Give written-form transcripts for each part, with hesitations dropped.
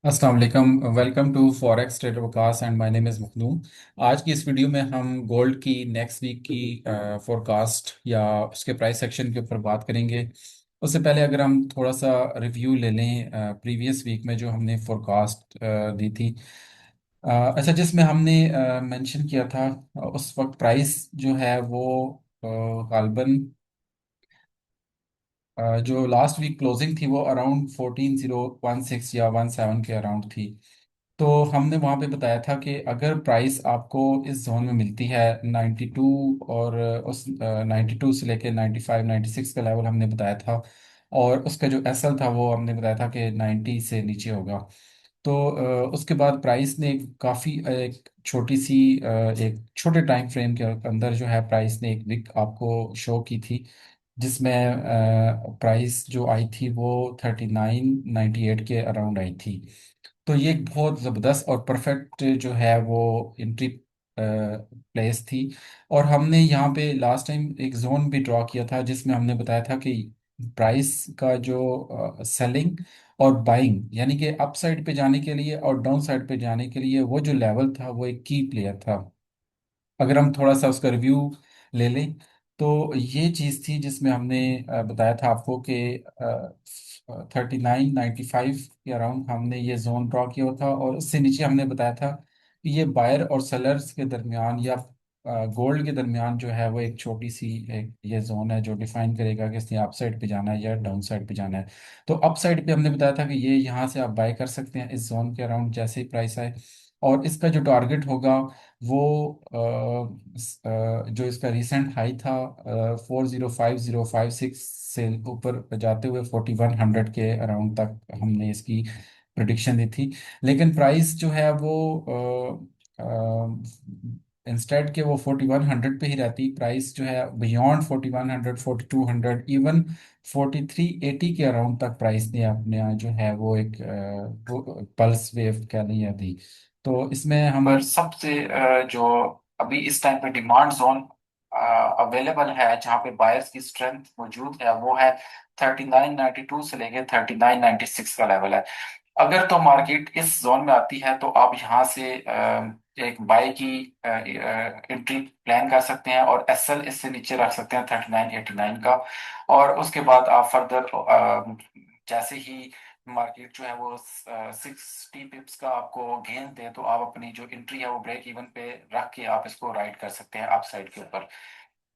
अस्सलाम वालेकुम। Welcome to forex trader Waqas and my name is Makhdoom. आज की इस वीडियो में हम गोल्ड की नेक्स्ट वीक की फोरकास्ट या उसके प्राइस सेक्शन के ऊपर बात करेंगे। उससे पहले अगर हम थोड़ा सा रिव्यू ले लें प्रीवियस वीक में जो हमने फोरकास्ट दी थी। अच्छा, जिसमें हमने मेंशन किया था उस वक्त प्राइस जो है वो गालबन जो लास्ट वीक क्लोजिंग थी वो अराउंड 14016 या 17 के अराउंड थी। तो हमने वहाँ पे बताया था कि अगर प्राइस आपको इस जोन में मिलती है 92 और उस 92 से लेके 95 96 का लेवल हमने बताया था। और उसका जो एसएल था वो हमने बताया था कि 90 से नीचे होगा। तो उसके बाद प्राइस ने काफ़ी एक छोटी सी एक छोटे टाइम फ्रेम के अंदर जो है प्राइस ने एक विक आपको शो की थी, जिसमें प्राइस जो आई थी वो 3998 के अराउंड आई थी। तो ये एक बहुत ज़बरदस्त और परफेक्ट जो है वो एंट्री प्लेस थी। और हमने यहाँ पे लास्ट टाइम एक जोन भी ड्रॉ किया था जिसमें हमने बताया था कि प्राइस का जो सेलिंग और बाइंग यानी कि अप साइड पे जाने के लिए और डाउन साइड पे जाने के लिए वो जो लेवल था वो एक की प्लेयर था। अगर हम थोड़ा सा उसका रिव्यू ले लें तो ये चीज़ थी जिसमें हमने बताया था आपको कि 3995 के अराउंड हमने ये जोन ड्रॉ किया था, और उससे नीचे हमने बताया था कि ये बायर और सेलर्स के दरमियान या गोल्ड के दरमियान जो है वो एक छोटी सी एक ये जोन है जो डिफाइन करेगा कि इसने अप साइड पे जाना है या डाउन साइड पे जाना है। तो अप साइड पे हमने बताया था कि ये यहाँ से आप बाय कर सकते हैं इस जोन के अराउंड जैसे ही प्राइस आए। और इसका जो टारगेट होगा वो जो इसका रिसेंट हाई था 405056 से ऊपर जाते हुए 4100 के अराउंड तक हमने इसकी प्रिडिक्शन दी थी। लेकिन प्राइस जो है वो इंस्टेड के वो 4100 पे ही रहती, प्राइस जो है बियॉन्ड 4100 4200 इवन 4380 के अराउंड तक प्राइस ने अपने यहाँ जो है वो एक पल्स वेव कह लें या दी। तो इसमें हम पर सबसे जो अभी इस टाइम पे डिमांड जोन अवेलेबल है जहाँ पे बायर्स की स्ट्रेंथ मौजूद है वो है 3992 से लेके 3996 का लेवल है। अगर तो मार्केट इस जोन में आती है तो आप यहाँ से एक बाय की एंट्री प्लान कर सकते हैं और एसएल इससे नीचे रख सकते हैं 3989 का। और उसके बाद आप फर्दर जैसे ही मार्केट जो है वो 60 पिप्स का आपको गेन दे तो आप अपनी जो एंट्री है वो ब्रेक इवन पे रख के आप इसको राइड कर सकते हैं अपसाइड के ऊपर।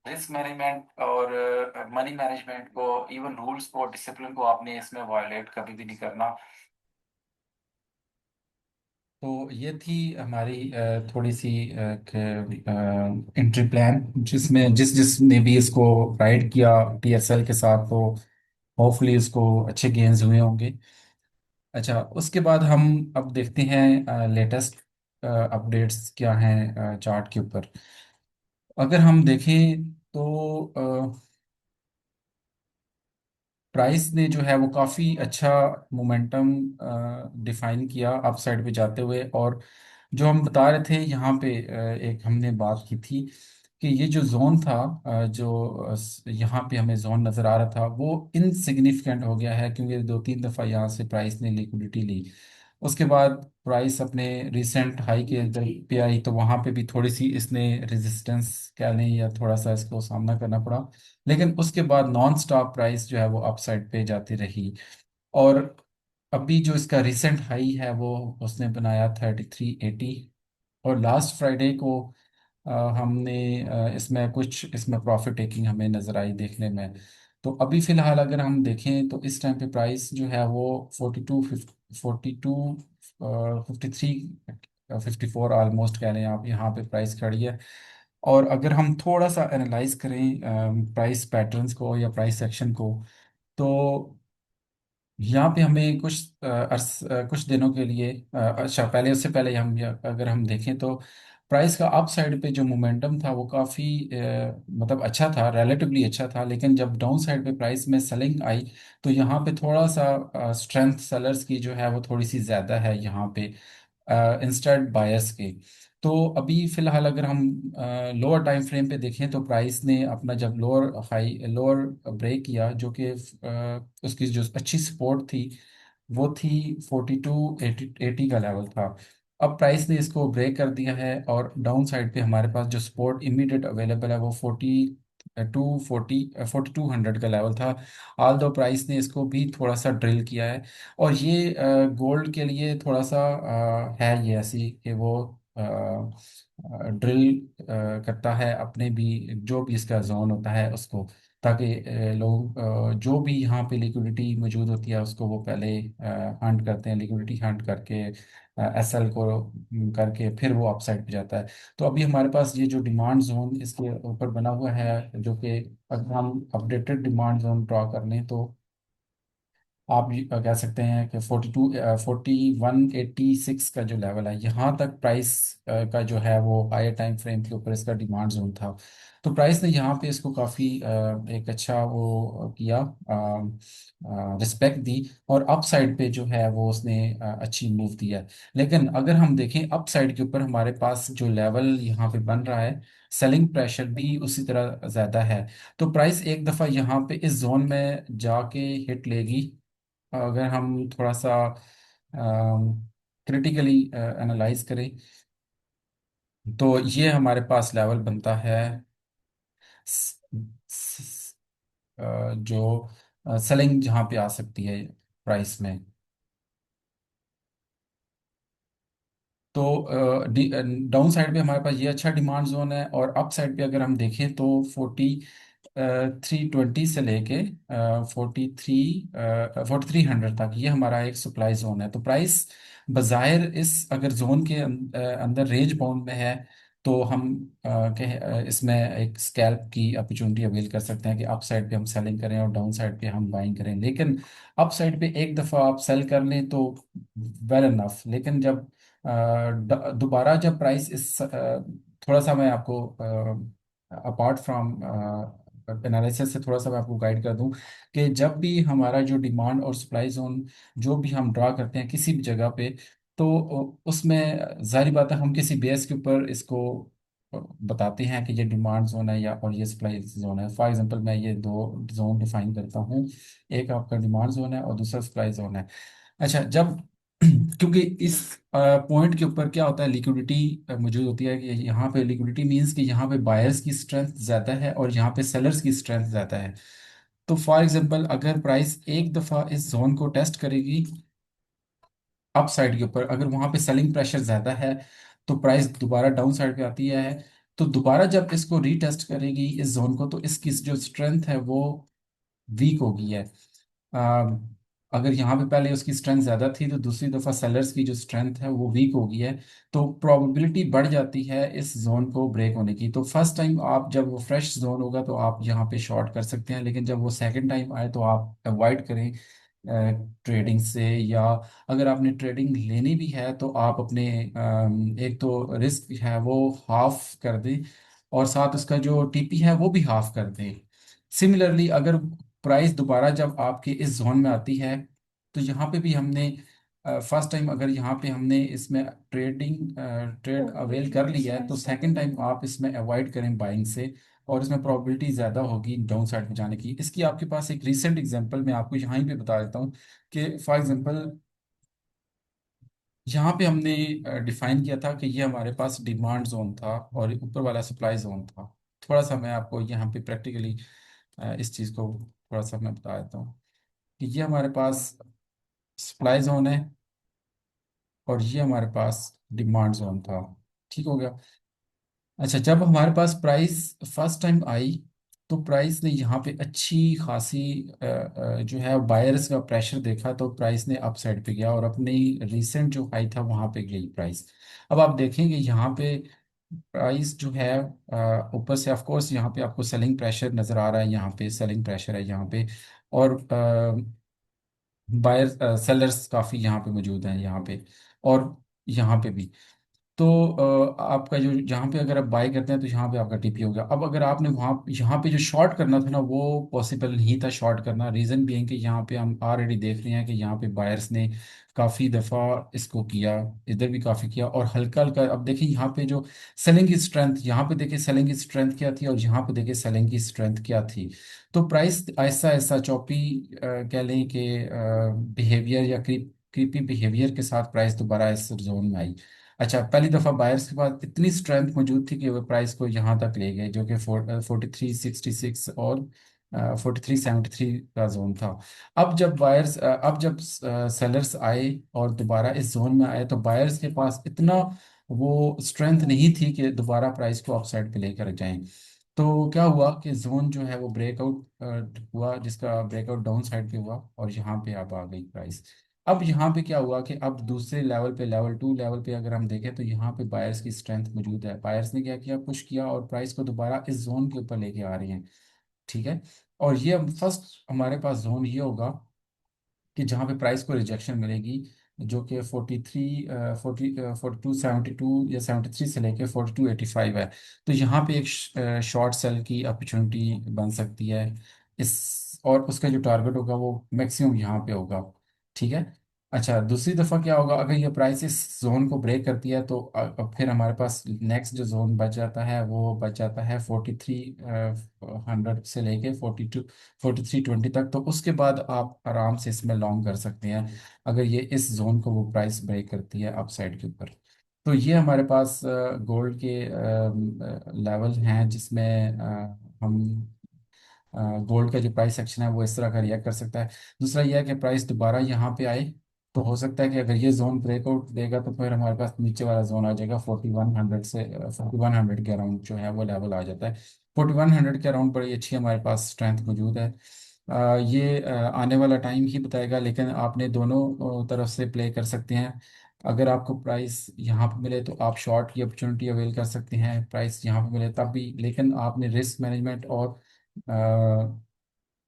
रिस्क मैनेजमेंट और मनी मैनेजमेंट को इवन रूल्स को डिसिप्लिन को आपने इसमें वायलेट कभी भी नहीं करना। तो ये थी हमारी थोड़ी सी एंट्री प्लान जिसमें जिसने भी इसको राइड किया टीएसएल के साथ तो होपफुली इसको अच्छे गेन्स हुए होंगे। अच्छा, उसके बाद हम अब देखते हैं लेटेस्ट अपडेट्स क्या हैं चार्ट के ऊपर। अगर हम देखें तो प्राइस ने जो है वो काफ़ी अच्छा मोमेंटम डिफाइन किया अपसाइड पे जाते हुए। और जो हम बता रहे थे यहाँ पे एक हमने बात की थी कि ये जो जोन था यहाँ पे हमें जोन नज़र आ रहा था वो इनसिग्निफिकेंट हो गया है क्योंकि दो तीन दफ़ा यहाँ से प्राइस ने लिक्विडिटी ली। उसके बाद प्राइस अपने रिसेंट हाई के अंदर पे आई तो वहाँ पे भी थोड़ी सी इसने रेजिस्टेंस कह लें या थोड़ा सा इसको सामना करना पड़ा। लेकिन उसके बाद नॉन स्टॉप प्राइस जो है वो अपसाइड पे जाती रही। और अभी जो इसका रिसेंट हाई है वो उसने बनाया 3380। और लास्ट फ्राइडे को हमने इसमें प्रॉफिट टेकिंग हमें नज़र आई देखने में। तो अभी फ़िलहाल अगर हम देखें तो इस टाइम पे प्राइस जो है वो 54 ऑलमोस्ट कह लें आप यहाँ पे प्राइस खड़ी है। और अगर हम थोड़ा सा एनालाइज करें प्राइस पैटर्न्स को या प्राइस सेक्शन को तो यहाँ पे हमें कुछ दिनों के लिए अच्छा पहले उससे पहले अगर हम देखें तो प्राइस का अप साइड पे जो मोमेंटम था वो काफ़ी मतलब अच्छा था, रिलेटिवली अच्छा था। लेकिन जब डाउन साइड पे प्राइस में सेलिंग आई तो यहाँ पे थोड़ा सा स्ट्रेंथ सेलर्स की जो है वो थोड़ी सी ज़्यादा है यहाँ पे इंस्टेड बायर्स के। तो अभी फिलहाल अगर हम लोअर टाइम फ्रेम पे देखें तो प्राइस ने अपना जब लोअर ब्रेक किया जो कि उसकी जो अच्छी सपोर्ट थी वो थी 4280 का लेवल था। अब प्राइस ने इसको ब्रेक कर दिया है, और डाउन साइड पे हमारे पास जो सपोर्ट इमीडिएट अवेलेबल है वो 4200 का लेवल था। ऑल दो प्राइस ने इसको भी थोड़ा सा ड्रिल किया है। और ये गोल्ड के लिए थोड़ा सा है ये ऐसी कि वो ड्रिल करता है अपने भी, जो भी इसका जोन होता है उसको, ताकि लोग जो भी यहाँ पे लिक्विडिटी मौजूद होती है उसको वो पहले हंट करते हैं, लिक्विडिटी हंट करके एसएल को करके फिर वो अपसाइड पे जाता है। तो अभी हमारे पास ये जो डिमांड जोन इसके ऊपर बना हुआ है, जो कि अगर हम अपडेटेड डिमांड जोन ड्रॉ कर लें तो आप ये कह सकते हैं कि 4186 का जो लेवल है, यहाँ तक प्राइस का जो है वो हायर टाइम फ्रेम के ऊपर इसका डिमांड जोन था। तो प्राइस ने यहाँ पे इसको काफ़ी एक अच्छा वो किया, रिस्पेक्ट दी, और अप साइड पे जो है वो उसने अच्छी मूव दिया। लेकिन अगर हम देखें अप साइड के ऊपर हमारे पास जो लेवल यहाँ पे बन रहा है, सेलिंग प्रेशर भी उसी तरह ज़्यादा है। तो प्राइस एक दफ़ा यहाँ पे इस जोन में जाके हिट लेगी, अगर हम थोड़ा सा क्रिटिकली एनालाइज करें, तो ये हमारे पास लेवल बनता है स, स, जो सेलिंग जहाँ पे आ सकती है प्राइस में। तो डाउन साइड पे हमारे पास ये अच्छा डिमांड जोन है, और अप साइड पे अगर हम देखें तो 4320 से लेके 4300 तक ये हमारा एक सप्लाई जोन है। तो प्राइस बाज़ाहिर इस अगर जोन के अंदर रेंज बाउंड में है, तो हम इसमें एक स्कैल्प की अपॉर्चुनिटी अवेल कर सकते हैं कि अप साइड पे हम सेलिंग करें और डाउन साइड पे हम बाइंग करें। लेकिन अप साइड पे एक दफ़ा आप सेल कर लें तो वेल इनफ, लेकिन जब दोबारा जब प्राइस इस थोड़ा सा मैं आपको अपार्ट फ्रॉम एनालिसिस से थोड़ा सा मैं आपको गाइड कर दूं, कि जब भी हमारा जो डिमांड और सप्लाई जोन जो भी हम ड्रा करते हैं किसी भी जगह पे, तो उसमें जाहिर बात है हम किसी बेस के ऊपर इसको बताते हैं कि ये डिमांड जोन है या और ये सप्लाई जोन है। फॉर एग्जांपल मैं ये दो जोन डिफाइन करता हूँ, एक आपका डिमांड जोन है और दूसरा सप्लाई जोन है। अच्छा, जब क्योंकि इस पॉइंट के ऊपर क्या होता है, लिक्विडिटी मौजूद होती है कि यहाँ पे लिक्विडिटी मींस कि यहाँ पे बायर्स की स्ट्रेंथ ज़्यादा है और यहाँ पे सेलर्स की स्ट्रेंथ ज़्यादा है। तो फॉर एग्जांपल अगर प्राइस एक दफ़ा इस जोन को टेस्ट करेगी अप साइड के ऊपर, अगर वहाँ पे सेलिंग प्रेशर ज़्यादा है, तो प्राइस दोबारा डाउन साइड पे आती है। तो दोबारा जब इसको रीटेस्ट करेगी इस जोन को, तो इसकी जो स्ट्रेंथ है वो वीक हो गई है। अ, अगर यहाँ पे पहले उसकी स्ट्रेंथ ज़्यादा थी, तो दूसरी दफ़ा सेलर्स की जो स्ट्रेंथ है वो वीक हो गई है। तो प्रोबेबिलिटी बढ़ जाती है इस जोन को ब्रेक होने की। तो फर्स्ट टाइम आप जब वो फ्रेश जोन होगा तो आप यहाँ पे शॉर्ट कर सकते हैं, लेकिन जब वो सेकंड टाइम आए तो आप अवॉइड करें ट्रेडिंग से। या अगर आपने ट्रेडिंग लेनी भी है तो आप अपने एक तो रिस्क है वो हाफ कर दें, और साथ उसका जो टीपी है वो भी हाफ कर दें। सिमिलरली अगर प्राइस दोबारा जब आपके इस जोन में आती है, तो यहाँ पे भी हमने फर्स्ट टाइम अगर यहाँ पे हमने इसमें ट्रेड अवेल कर लिया है, तो सेकंड टाइम आप इसमें अवॉइड करें बाइंग से, और इसमें प्रोबेबिलिटी ज़्यादा होगी डाउन साइड में जाने की। इसकी आपके पास एक रीसेंट एग्जांपल मैं आपको यहाँ पे बता देता हूँ कि फॉर एग्जांपल यहाँ पे हमने डिफाइन किया था कि ये हमारे पास डिमांड जोन था और ऊपर वाला सप्लाई जोन था। थोड़ा सा मैं आपको यहाँ पे प्रैक्टिकली इस चीज़ को थोड़ा सा मैं बता देता हूँ कि ये हमारे पास सप्लाई जोन है और ये हमारे पास डिमांड जोन था। ठीक हो गया। अच्छा, जब हमारे पास प्राइस फर्स्ट टाइम आई, तो प्राइस ने यहाँ पे अच्छी खासी जो है बायर्स का प्रेशर देखा, तो प्राइस ने अप साइड पे गया और अपनी रीसेंट जो हाई था वहाँ पे गई प्राइस। अब आप देखेंगे यहाँ पे प्राइस जो है ऊपर से ऑफ कोर्स यहाँ पे आपको सेलिंग प्रेशर नज़र आ रहा है, यहाँ पे सेलिंग प्रेशर है यहाँ पे, और बायर सेलर्स काफ़ी यहाँ पे मौजूद हैं यहाँ पे, और यहाँ पे भी। तो आपका जो जहाँ पे अगर आप बाय करते हैं तो यहाँ पे आपका टीपी होगा। अब अगर आपने वहाँ यहाँ पे जो शॉर्ट करना था ना, वो पॉसिबल नहीं था शॉर्ट करना। रीज़न भी है कि यहाँ पे हम ऑलरेडी देख रहे हैं कि यहाँ पे बायर्स ने काफ़ी दफ़ा इसको किया, इधर भी काफ़ी किया, और हल्का हल्का अब देखिए यहाँ पे जो सेलिंग की स्ट्रेंथ, यहाँ पे देखिए सेलिंग की स्ट्रेंथ क्या थी और यहाँ पे देखिए सेलिंग की स्ट्रेंथ क्या थी। तो प्राइस ऐसा ऐसा चौपी कह लें कि बिहेवियर या क्रीपी बिहेवियर के साथ प्राइस दोबारा इस जोन में आई। अच्छा, पहली दफा बायर्स के पास इतनी स्ट्रेंथ मौजूद थी कि वो प्राइस को यहाँ तक ले गए, जो कि 4366 और 4373 का जोन था। अब जब सेलर्स आए और दोबारा इस जोन में आए, तो बायर्स के पास इतना वो स्ट्रेंथ नहीं थी कि दोबारा प्राइस को अपसाइड पे लेकर जाएं। तो क्या हुआ कि जोन जो है वो ब्रेकआउट हुआ, जिसका ब्रेकआउट डाउन साइड पे हुआ, और यहाँ पे अब आ गई प्राइस। अब यहाँ पे क्या हुआ कि अब दूसरे लेवल पे, लेवल टू लेवल पे अगर हम देखें, तो यहाँ पे बायर्स की स्ट्रेंथ मौजूद है। बायर्स ने क्या किया, पुश किया और प्राइस को दोबारा इस जोन के ऊपर लेके आ रहे हैं। ठीक है। और ये फर्स्ट हमारे पास जोन ये होगा कि जहाँ पे प्राइस को रिजेक्शन मिलेगी, जो कि 4272 या 73 से लेके 4285 है। तो यहाँ पे एक शॉर्ट सेल की अपॉर्चुनिटी बन सकती है इस, और उसका जो टारगेट होगा वो मैक्सिमम यहाँ पे होगा। ठीक है। अच्छा, दूसरी दफ़ा क्या होगा, अगर ये प्राइस इस जोन को ब्रेक करती है, तो अब फिर हमारे पास नेक्स्ट जो जोन बच जाता है वो बच जाता है 4300 से लेके 4320 तक। तो उसके बाद आप आराम से इसमें लॉन्ग कर सकते हैं, अगर ये इस जोन को वो प्राइस ब्रेक करती है अपसाइड के ऊपर। तो ये हमारे पास गोल्ड के लेवल हैं, जिसमें हम गोल्ड का जो प्राइस एक्शन है वो इस तरह का रिएक्ट कर सकता है। दूसरा यह है कि प्राइस दोबारा यहाँ पे आए, तो हो सकता है कि अगर ये जोन ब्रेकआउट देगा, तो फिर हमारे पास नीचे वाला जोन आ जाएगा 4100 से 4100 के अराउंड जो है वो लेवल आ जाता है। 4100 के अराउंड बड़ी अच्छी हमारे पास स्ट्रेंथ मौजूद है। ये आने वाला टाइम ही बताएगा, लेकिन आपने दोनों तरफ से प्ले कर सकते हैं। अगर आपको प्राइस यहाँ पे मिले तो आप शॉर्ट की अपॉर्चुनिटी अवेल कर सकते हैं, प्राइस यहाँ पे मिले तब भी, लेकिन आपने रिस्क मैनेजमेंट और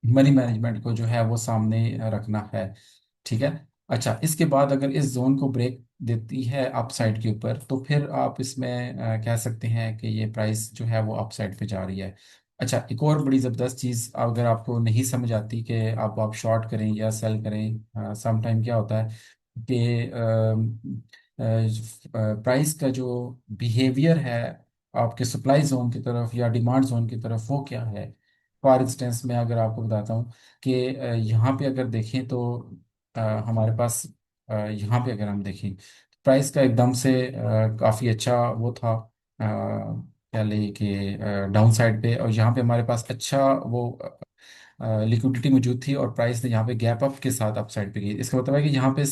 मनी मैनेजमेंट को जो है वो सामने रखना है। ठीक है। अच्छा, इसके बाद अगर इस जोन को ब्रेक देती है अपसाइड के ऊपर, तो फिर आप इसमें कह सकते हैं कि ये प्राइस जो है वो अपसाइड पे जा रही है। अच्छा, एक और बड़ी ज़बरदस्त चीज़ अगर आपको नहीं समझ आती कि आप शॉर्ट करें या सेल करें, सम टाइम क्या होता है कि प्राइस का जो बिहेवियर है आपके सप्लाई जोन की तरफ या डिमांड जोन की तरफ, वो क्या है। फॉर इंस्टेंस मैं अगर आपको बताता हूँ कि यहाँ पे अगर देखें तो हमारे पास यहाँ पे अगर हम देखें, प्राइस का एकदम से काफ़ी अच्छा वो था, क्या ले कि डाउन साइड पे, और यहाँ पे हमारे पास अच्छा वो लिक्विडिटी मौजूद थी, और प्राइस ने यहाँ पे गैप अप के साथ अप साइड पे गई। इसका मतलब है कि यहाँ पे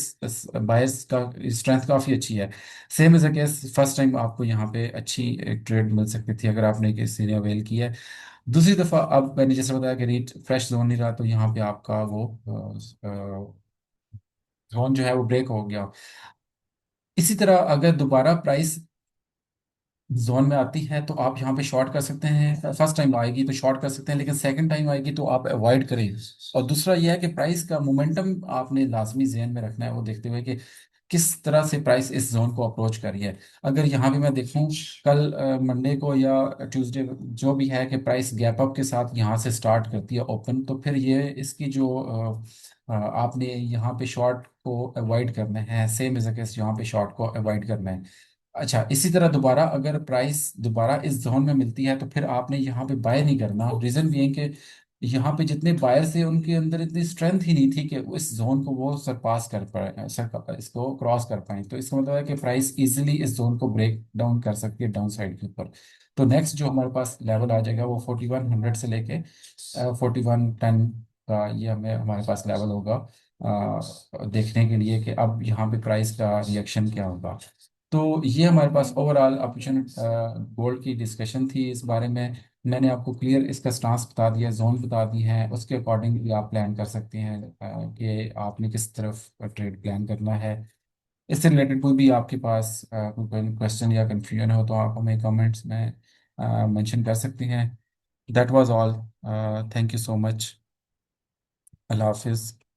बायर्स का स्ट्रेंथ काफ़ी अच्छी है। Same as a case, first time आपको यहाँ पे अच्छी ट्रेड मिल सकती थी अगर आपने किसी ने अवेल किया है। दूसरी दफ़ा अब मैंने जैसे बताया कि रीट फ्रेश जोन नहीं रहा, तो यहाँ पे आपका वो जोन जो है वो ब्रेक हो गया। इसी तरह अगर दोबारा प्राइस जोन में आती है, तो आप यहाँ पे शॉर्ट कर सकते हैं। फर्स्ट टाइम आएगी तो शॉर्ट कर सकते हैं, लेकिन सेकंड टाइम आएगी तो आप अवॉइड करें। और दूसरा यह है कि प्राइस का मोमेंटम आपने लाजमी जहन में रखना है, वो देखते हुए कि किस तरह से प्राइस इस जोन को अप्रोच कर रही है। अगर यहाँ भी मैं देखूँ, कल मंडे को या ट्यूसडे जो भी है, कि प्राइस गैप अप के साथ यहाँ से स्टार्ट करती है ओपन, तो फिर ये इसकी जो आपने यहाँ पे शॉर्ट को अवॉइड करना है, सेम एज केस यहाँ पे शॉर्ट को अवॉइड करना है। अच्छा, इसी तरह दोबारा अगर प्राइस दोबारा इस जोन में मिलती है, तो फिर आपने यहाँ पे बाय नहीं करना। रीजन भी है कि यहाँ पे जितने बायर्स थे उनके अंदर इतनी स्ट्रेंथ ही नहीं थी कि वो इस जोन को वो सरपास कर पाए, इसको क्रॉस कर पाए। तो इसका मतलब है कि प्राइस इजीली इस जोन को ब्रेक डाउन कर सकती है डाउन साइड के ऊपर। तो नेक्स्ट जो हमारे पास लेवल आ जाएगा वो 4100 से लेके 4110 का, ये हमारे पास लेवल होगा देखने के लिए कि अब यहाँ पे प्राइस का रिएक्शन क्या होगा। तो ये हमारे पास ओवरऑल ऑप्शन गोल्ड की डिस्कशन थी। इस बारे में मैंने आपको क्लियर इसका स्टांस बता दिया, जोन बता दी है, उसके अकॉर्डिंग भी आप प्लान कर सकते हैं कि आपने किस तरफ ट्रेड प्लान करना है। इससे रिलेटेड कोई भी आपके पास कोई क्वेश्चन या कंफ्यूजन हो, तो आप हमें कमेंट्स में मेंशन कर सकते हैं। That was all. Thank you so much. अल्लाह हाफिज़।